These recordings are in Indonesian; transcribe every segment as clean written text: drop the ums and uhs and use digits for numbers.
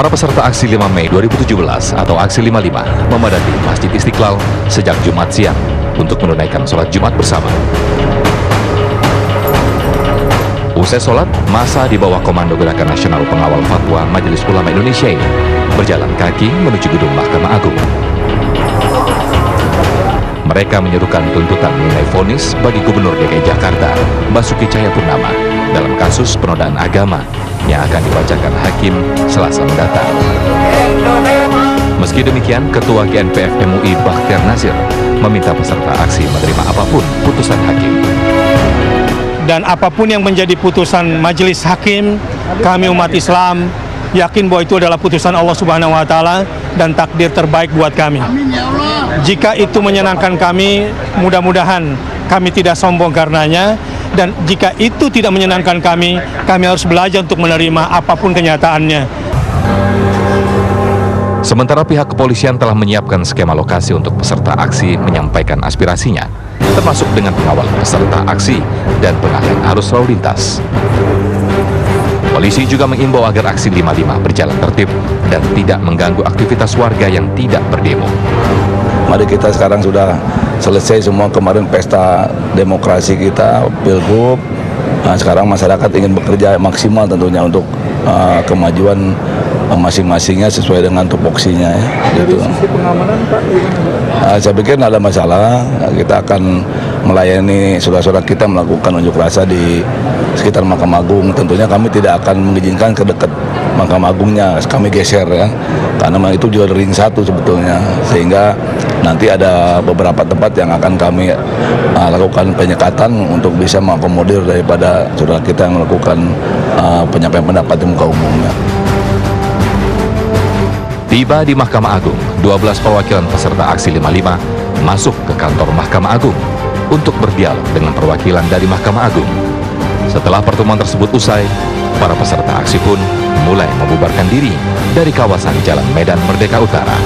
Para peserta aksi 5 Mei 2017 atau aksi 55 memadati Masjid Istiqlal sejak Jumat siang untuk menunaikan sholat Jumat bersama. Usai sholat, massa di bawah Komando Gerakan Nasional Pengawal Fatwa Majelis Ulama Indonesia ini berjalan kaki menuju gedung Mahkamah Agung. Mereka menyerukan tuntutan mengenai vonis bagi Gubernur DKI Jakarta, Basuki Cahayapurnama, dalam kasus penodaan agama yang akan dibacakan hakim Selasa mendatang. Meski demikian, Ketua GNPF MUI Bakhtiar Nasir meminta peserta aksi menerima apapun putusan hakim. Dan apapun yang menjadi putusan majelis hakim, kami umat Islam yakin bahwa itu adalah putusan Allah Subhanahu wa Ta'ala dan takdir terbaik buat kami. Jika itu menyenangkan kami, mudah-mudahan kami tidak sombong karenanya. Dan jika itu tidak menyenangkan kami harus belajar untuk menerima apapun kenyataannya. Sementara pihak kepolisian telah menyiapkan skema lokasi untuk peserta aksi menyampaikan aspirasinya, termasuk dengan pengawal peserta aksi dan pengalihan arus lalu lintas. Polisi juga mengimbau agar aksi 55 berjalan tertib dan tidak mengganggu aktivitas warga yang tidak berdemo. Mari kita sekarang sudah selesai semua kemarin pesta demokrasi kita, Pilgub. Nah, sekarang masyarakat ingin bekerja maksimal tentunya untuk kemajuan masing-masingnya sesuai dengan tupoksinya. Ya, gitu. Dari sisi pengamanan, Pak, saya pikir tidak ada masalah. Kita akan melayani saudara-saudara kita melakukan unjuk rasa di sekitar Mahkamah Agung. Tentunya kami tidak akan mengizinkan ke dekat Mahkamah Agungnya, kami geser ya, karena itu juga ring 1 sebetulnya, sehingga nanti ada beberapa tempat yang akan kami lakukan penyekatan untuk bisa mengakomodir daripada saudara kita yang melakukan penyampaian pendapat di muka umumnya. Tiba di Mahkamah Agung, 12 perwakilan peserta aksi 55 masuk ke kantor Mahkamah Agung untuk berdialog dengan perwakilan dari Mahkamah Agung. Setelah pertemuan tersebut usai, para peserta aksi pun mulai membubarkan diri dari kawasan Jalan Medan Merdeka Utara.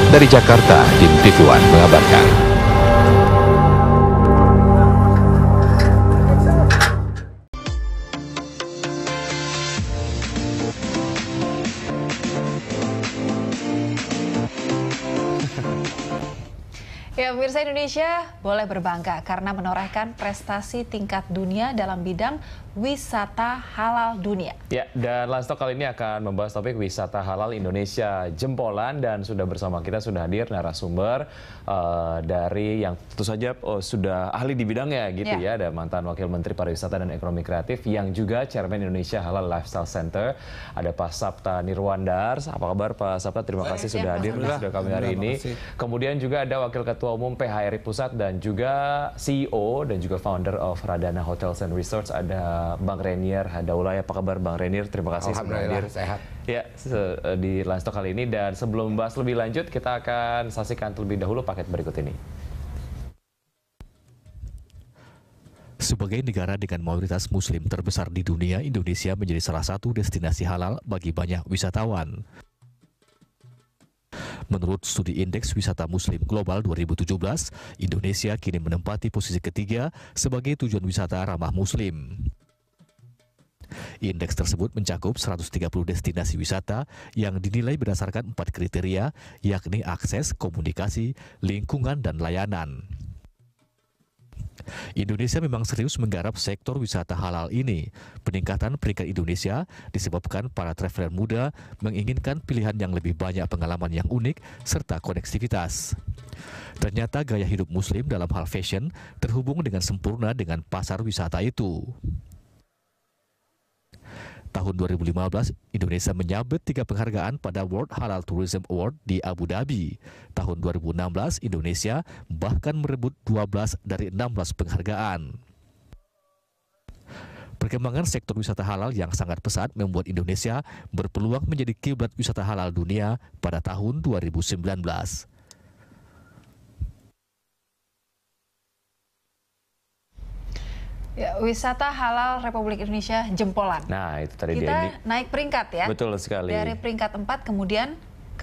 Dari Jakarta, Tim TV One mengabarkan. Ya, pemirsa, Indonesia boleh berbangga karena menorehkan prestasi tingkat dunia dalam bidang wisata halal dunia. Ya, dan Landstalk kali ini akan membahas topik wisata halal Indonesia jempolan, dan sudah bersama kita sudah hadir narasumber dari yang tentu saja sudah ahli di bidangnya gitu ya. Ada mantan Wakil Menteri Pariwisata dan Ekonomi Kreatif yang juga Chairman Indonesia Halal Lifestyle Center. Ada Pak Sapta Nirwandar. Apa kabar Pak Sapta? Terima kasih sudah hadir sudah kami hari ini. Kemudian juga ada Wakil Ketua Umum PHRI Pusat dan juga CEO dan juga founder of Radana Hotels and Resorts, ada Bang Renier Hadaulay. Apa kabar Bang Renier? Terima kasih sudah hadir. Sehat. Ya, di Landstalk kali ini. Dan sebelum membahas lebih lanjut, kita akan saksikan terlebih dahulu paket berikut ini. Sebagai negara dengan mayoritas muslim terbesar di dunia, Indonesia menjadi salah satu destinasi halal bagi banyak wisatawan. Menurut studi Indeks Wisata Muslim Global 2017, Indonesia kini menempati posisi ketiga sebagai tujuan wisata ramah muslim. Indeks tersebut mencakup 130 destinasi wisata yang dinilai berdasarkan 4 kriteria, yakni akses, komunikasi, lingkungan, dan layanan. Indonesia memang serius menggarap sektor wisata halal ini. Peningkatan peringkat Indonesia disebabkan para traveler muda menginginkan pilihan yang lebih banyak, pengalaman yang unik, serta konektivitas. Ternyata gaya hidup muslim dalam hal fashion terhubung dengan sempurna dengan pasar wisata itu. Tahun 2015, Indonesia menyabet 3 penghargaan pada World Halal Tourism Award di Abu Dhabi. Tahun 2016, Indonesia bahkan merebut 12 dari 16 penghargaan. Perkembangan sektor wisata halal yang sangat pesat membuat Indonesia berpeluang menjadi kiblat wisata halal dunia pada tahun 2019. Ya, wisata halal Republik Indonesia jempolan. Nah, itu tadi kita naik peringkat ya. Betul sekali. Dari peringkat 4 kemudian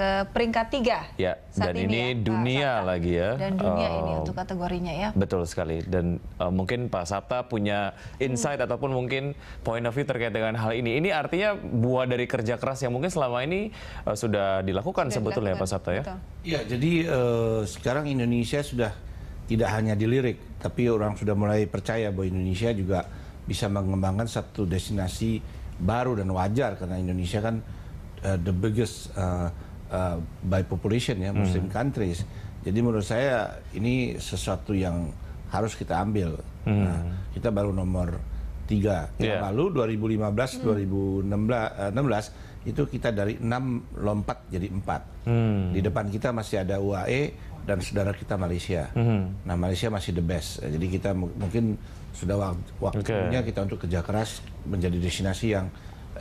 ke peringkat 3. Ya, dan ini dunia lagi ya. Dan dunia ini untuk kategorinya ya. Betul sekali. Dan mungkin Pak Sapta punya insight ataupun mungkin point of view terkait dengan hal ini. Ini artinya buah dari kerja keras yang mungkin selama ini sudah dilakukan sebetulnya Pak Sapta ya. Iya, jadi sekarang Indonesia sudah tidak hanya dilirik, tapi orang sudah mulai percaya bahwa Indonesia juga bisa mengembangkan satu destinasi baru dan wajar karena Indonesia kan the biggest by population ya, Muslim countries. Jadi menurut saya ini sesuatu yang harus kita ambil. Nah, kita baru nomor 3. Yang lalu 2015, 2016 itu kita dari 6 lompat jadi 4. Di depan kita masih ada UAE dan saudara kita Malaysia. Nah, Malaysia masih the best. Jadi kita mungkin sudah waktunya kita untuk kerja keras menjadi destinasi yang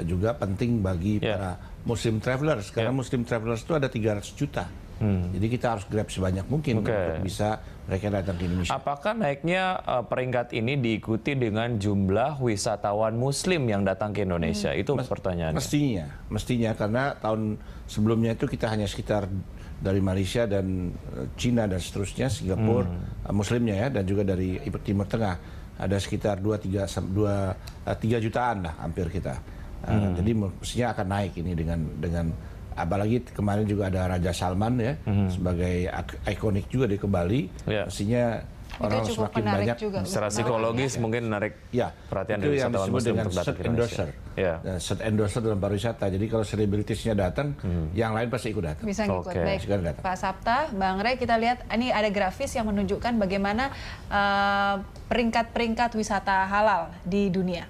juga penting bagi para Muslim travelers, karena Muslim travelers itu ada 300 juta. Jadi kita harus grab sebanyak mungkin untuk bisa mereka datang ke Indonesia. Apakah naiknya peringkat ini diikuti dengan jumlah wisatawan Muslim yang datang ke Indonesia? Itu pertanyaannya. Mestinya karena tahun sebelumnya itu kita hanya sekitar dari Malaysia dan Cina dan seterusnya, Singapura Muslimnya ya, dan juga dari Timur Tengah ada sekitar 2-3 jutaan lah hampir kita. Jadi mestinya akan naik ini dengan apalagi kemarin juga ada Raja Salman ya sebagai ikonik juga di Bali. Mestinya orang semakin banyak juga secara psikologis mungkin menarik perhatian dari wisatawan Muslim untuk datang ke Indonesia. Set endorser dalam pariwisata. Jadi kalau selebritisnya datang, yang lain pasti ikut datang. Bisa ngikut. Baik, Pak Sapta, Bang Rey, kita lihat ini ada grafis yang menunjukkan bagaimana peringkat-peringkat wisata halal di dunia.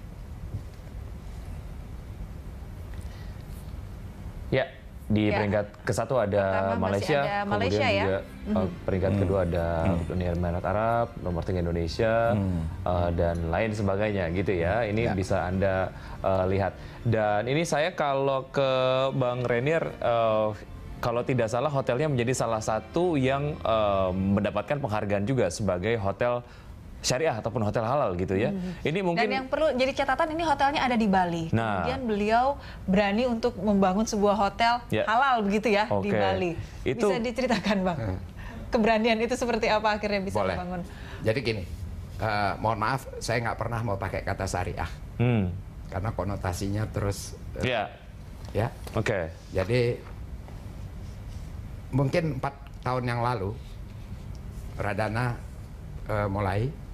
Ya, di peringkat ke-1 ada Malaysia, Malaysia kemudian juga peringkat kedua ada Uni Emirat Arab, nomor 3 Indonesia, dan lain sebagainya gitu ya. Ini bisa Anda lihat. Dan ini saya kalau ke Bang Renier, kalau tidak salah hotelnya menjadi salah satu yang mendapatkan penghargaan juga sebagai hotel syariah ataupun hotel halal gitu ya. Ini mungkin dan yang perlu jadi catatan, ini hotelnya ada di Bali. Nah, kemudian beliau berani untuk membangun sebuah hotel halal begitu ya di Bali. Bisa diceritakan Bang, keberanian itu seperti apa akhirnya bisa dibangun? Jadi gini, mohon maaf saya nggak pernah mau pakai kata syariah karena konotasinya terus Jadi mungkin 4 tahun yang lalu Radana mulai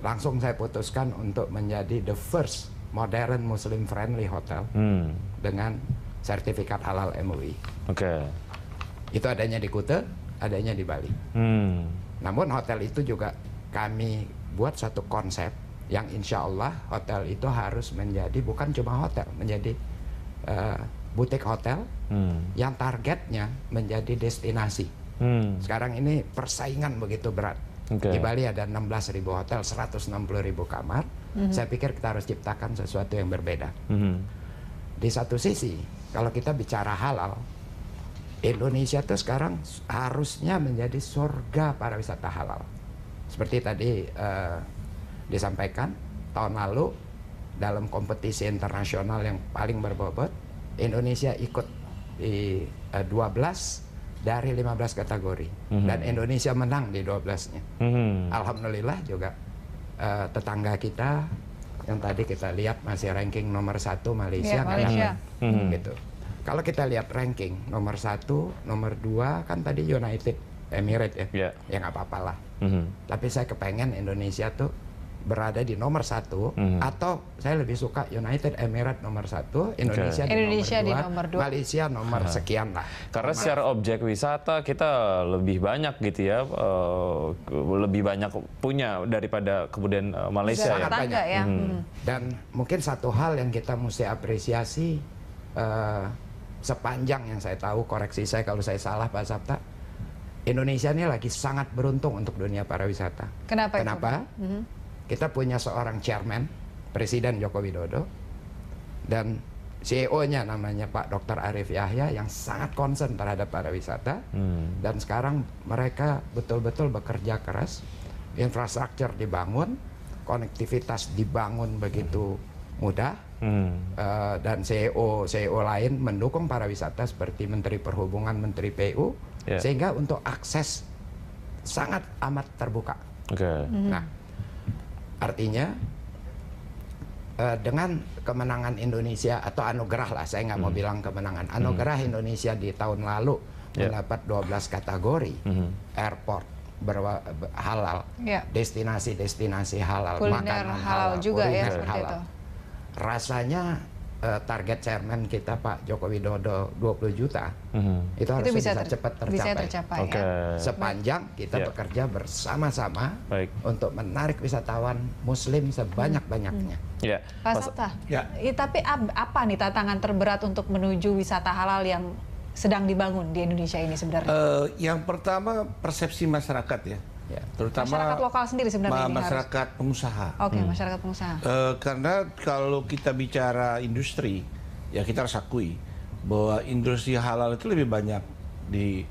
langsung saya putuskan untuk menjadi the first modern Muslim friendly hotel dengan sertifikat halal MUI. Itu adanya di Kuta, adanya di Bali. Namun hotel itu juga kami buat satu konsep yang insya Allah hotel itu harus menjadi bukan cuma hotel, menjadi butik hotel yang targetnya menjadi destinasi. Sekarang ini persaingan begitu berat. Di Bali ada 16.000 hotel, 160.000 kamar. Saya pikir kita harus ciptakan sesuatu yang berbeda. Di satu sisi, kalau kita bicara halal, Indonesia tuh sekarang harusnya menjadi surga para wisata halal. Seperti tadi disampaikan, tahun lalu dalam kompetisi internasional yang paling berbobot, Indonesia ikut di 12 dari 15 kategori dan Indonesia menang di 12-nya. Alhamdulillah juga tetangga kita yang tadi kita lihat masih ranking nomor 1 Malaysia. Gitu. Kalau kita lihat ranking nomor 1, nomor 2 kan tadi United Emirates ya, ya nggak apa-apa lah. Tapi saya kepengen Indonesia tuh berada di nomor 1 atau saya lebih suka United Emirates nomor 1, Indonesia di nomor 2, Malaysia nomor sekian lah. Karena secara objek wisata kita lebih banyak gitu ya, lebih banyak punya daripada kemudian Malaysia ya. Banyak. Dan mungkin satu hal yang kita mesti apresiasi sepanjang yang saya tahu, koreksi saya kalau saya salah Pak Sapta, Indonesia ini lagi sangat beruntung untuk dunia pariwisata. Kenapa? Kita punya seorang chairman, Presiden Joko Widodo, dan CEO-nya namanya Pak Dr. Arif Yahya yang sangat concern terhadap pariwisata. Dan sekarang mereka betul-betul bekerja keras, infrastruktur dibangun, konektivitas dibangun begitu mudah, dan CEO lain mendukung pariwisata seperti Menteri Perhubungan, Menteri PU, sehingga untuk akses sangat amat terbuka. Nah, artinya dengan kemenangan Indonesia atau anugerah lah, saya nggak mau bilang kemenangan, anugerah Indonesia di tahun lalu mendapat 12 kategori airport halal, destinasi halal, kuliner makanan halal juga ya, seperti halal. itu. Rasanya target chairman kita Pak Joko Widodo 20 juta itu harusnya bisa cepat tercapai. Sepanjang kita bekerja bersama-sama untuk menarik wisatawan Muslim sebanyak-banyaknya. Pak Sabta, tapi apa nih tantangan terberat untuk menuju wisata halal yang sedang dibangun di Indonesia ini sebenarnya? Yang pertama persepsi masyarakat ya. Terutama masyarakat lokal sendiri sebenarnya masyarakat pengusaha. Masyarakat pengusaha. Karena kalau kita bicara industri, ya kita harus akui bahwa industri halal itu lebih banyak di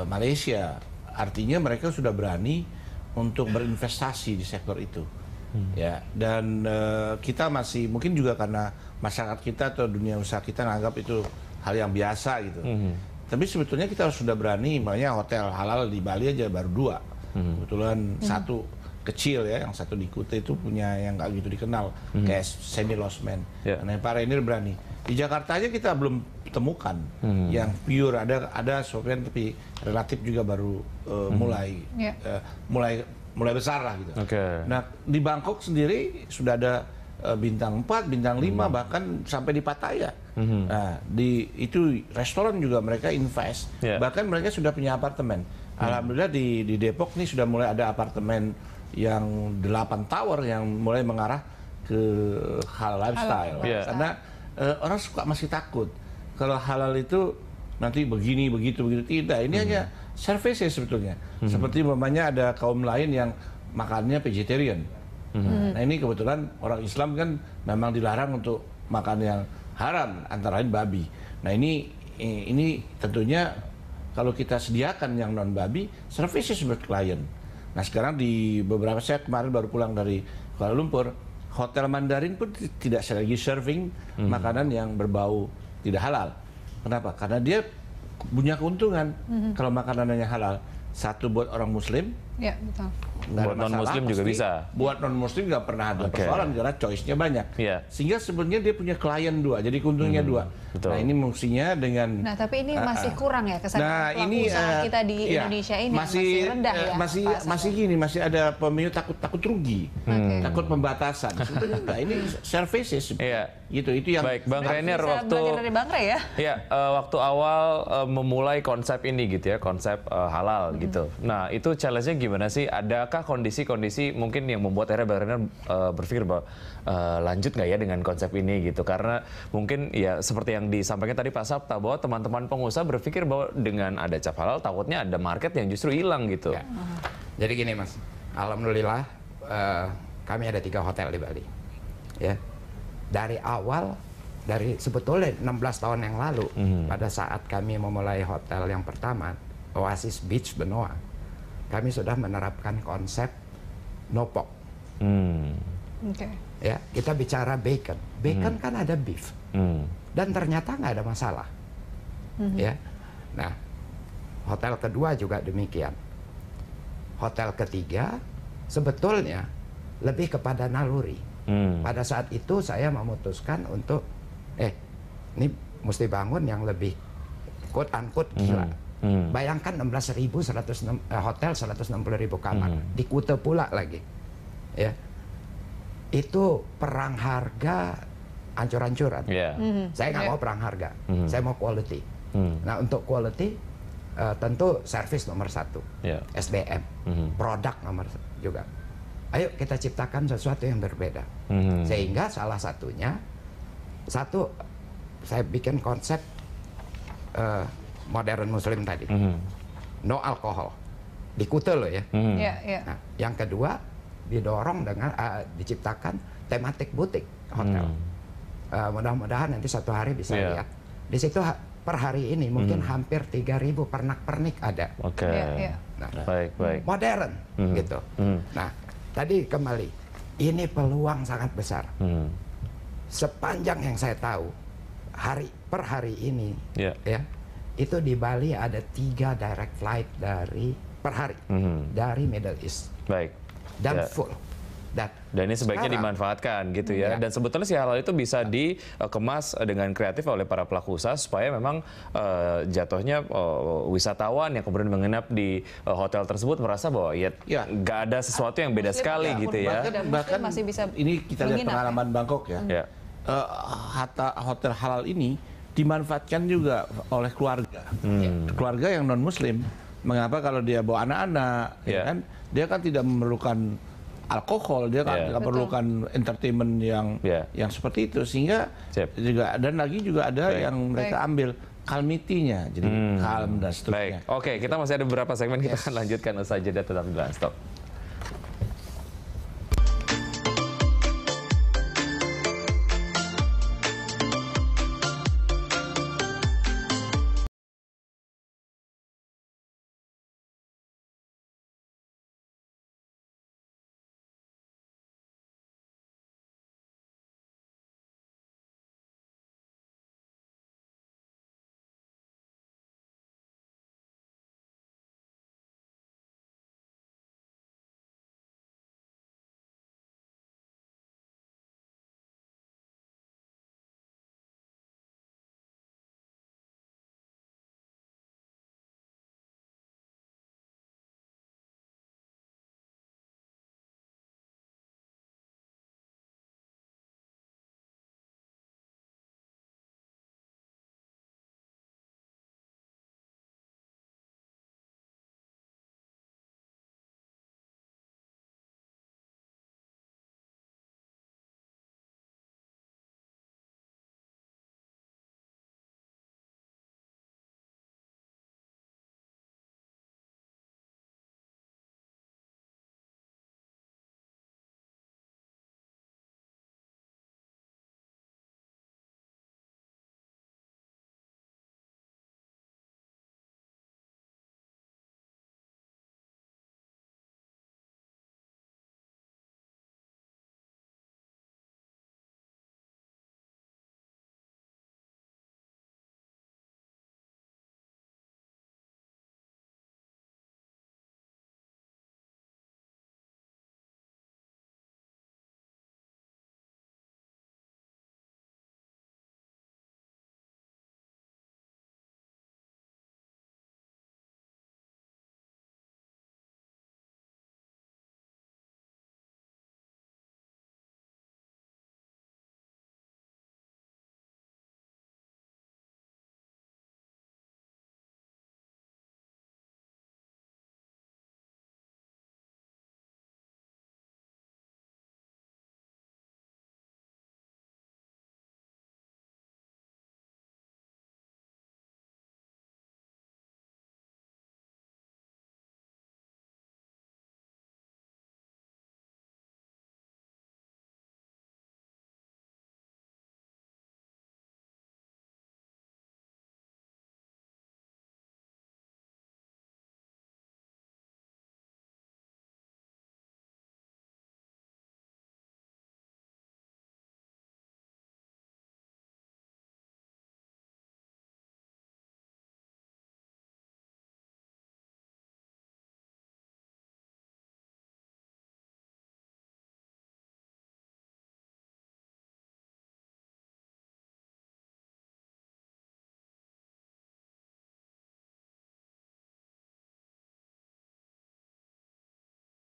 Malaysia. Artinya mereka sudah berani untuk berinvestasi di sektor itu. Ya, dan kita masih mungkin juga karena masyarakat kita atau dunia usaha kita menganggap itu hal yang biasa gitu. Tapi sebetulnya kita sudah berani, makanya hotel halal di Bali aja baru 2. Kebetulan satu kecil ya, yang satu di Kuta itu punya yang nggak gitu dikenal, kayak Semi Losmen. Nah, para ini berani. Di Jakarta aja kita belum temukan yang pure, ada Sofian tapi relatif juga baru mulai besar lah gitu. Nah, di Bangkok sendiri sudah ada bintang 4, bintang 5, bahkan sampai di Pattaya. Nah, itu restoran juga mereka invest. Bahkan mereka sudah punya apartemen. Alhamdulillah di Depok nih sudah mulai ada apartemen yang 8 tower yang mulai mengarah ke halal lifestyle. Karena orang masih takut kalau halal itu nanti begini, begitu. Tidak, ini hanya services sebetulnya. Seperti umpamanya ada kaum lain yang makannya vegetarian. Nah, ini kebetulan orang Islam kan memang dilarang untuk makan yang haram, antara lain babi. Nah, ini tentunya kalau kita sediakan yang non babi, services buat klien. Nah, sekarang di beberapa, saya kemarin baru pulang dari Kuala Lumpur, Hotel Mandarin pun tidak lagi serving makanan yang berbau tidak halal. Kenapa? Karena dia punya keuntungan kalau makanannya halal. Satu buat orang Muslim, betul. Buat non-Muslim juga bisa. Buat non-Muslim nggak pernah ada persoalan karena choice-nya banyak. Sehingga sebenarnya dia punya klien 2, jadi keuntungannya 2. Nah, ini fungsinya dengan. Nah, tapi ini masih kurang ya kesadaran pelaku usaha kita di Indonesia ini masih rendah ya. Masih ada pemilik takut rugi, takut pembatasan. Sebetulnya enggak, ini services. Gitu, itu yang. Baik, Bang Rainier, dari Bang Ray ya. Waktu awal memulai konsep ini gitu ya, konsep halal gitu. Nah, itu challenge-nya gimana sih? Adakah kondisi-kondisi mungkin yang membuat akhirnya Bang Rainier berpikir bahwa lanjut nggak ya dengan konsep ini gitu? Karena mungkin ya seperti yang disampaikan tadi Pak Sabta, bahwa teman-teman pengusaha berpikir bahwa dengan ada cap halal takutnya ada market yang justru hilang gitu. Jadi gini Mas, alhamdulillah kami ada 3 hotel di Bali. Ya. Dari awal, sebetulnya 16 tahun yang lalu, pada saat kami memulai hotel yang pertama, Oasis Beach Benoa, kami sudah menerapkan konsep no pork. Ya, kita bicara bacon. Bacon kan ada beef. Dan ternyata nggak ada masalah. Ya. Nah, hotel kedua juga demikian. Hotel ketiga sebetulnya lebih kepada naluri. Pada saat itu saya memutuskan untuk ini mesti bangun yang lebih quote unquote gila. Bayangkan 16.000 hotel 160.000 kamar di Kuta pula lagi. Ya. Itu perang harga ancur-ancuran. Saya nggak mau perang harga, saya mau quality. Nah, untuk quality tentu service nomor 1, SDM, produk nomor juga. Ayo kita ciptakan sesuatu yang berbeda. Sehingga salah satunya, saya bikin konsep modern Muslim tadi, no alkohol di Kuta loh ya. Nah, yang kedua didorong dengan diciptakan tematik butik hotel. Mudah-mudahan nanti suatu hari bisa lihat di situ. Per hari ini mungkin hampir 3.000 pernak-pernik ada. Nah, baik. Modern gitu. Nah, tadi kembali, ini peluang sangat besar. sepanjang yang saya tahu per hari ini ya itu di Bali ada 3 direct flight per hari dari Middle East. Baik. Dan full. Dan ini sebaiknya dimanfaatkan gitu ya. Dan sebetulnya si halal itu bisa dikemas dengan kreatif oleh para pelaku usaha supaya memang jatuhnya wisatawan yang kemudian menginap di hotel tersebut merasa bahwa nggak ada sesuatu yang beda sekali gitu ya. Bahkan masih bisa ini kita lihat pengalaman Bangkok ya. Hotel halal ini dimanfaatkan juga oleh keluarga. Keluarga yang non-muslim. Mengapa kalau dia bawa anak-anak, dia kan tidak memerlukan alkohol, dia kan tidak perlukan entertainment yang seperti itu, sehingga juga dan lagi juga ada yang mereka ambil calmity-nya, jadi calm dan seterusnya. Baik, oke, kita masih ada beberapa segmen, kita akan lanjutkan usai jeda, tetap di Stop.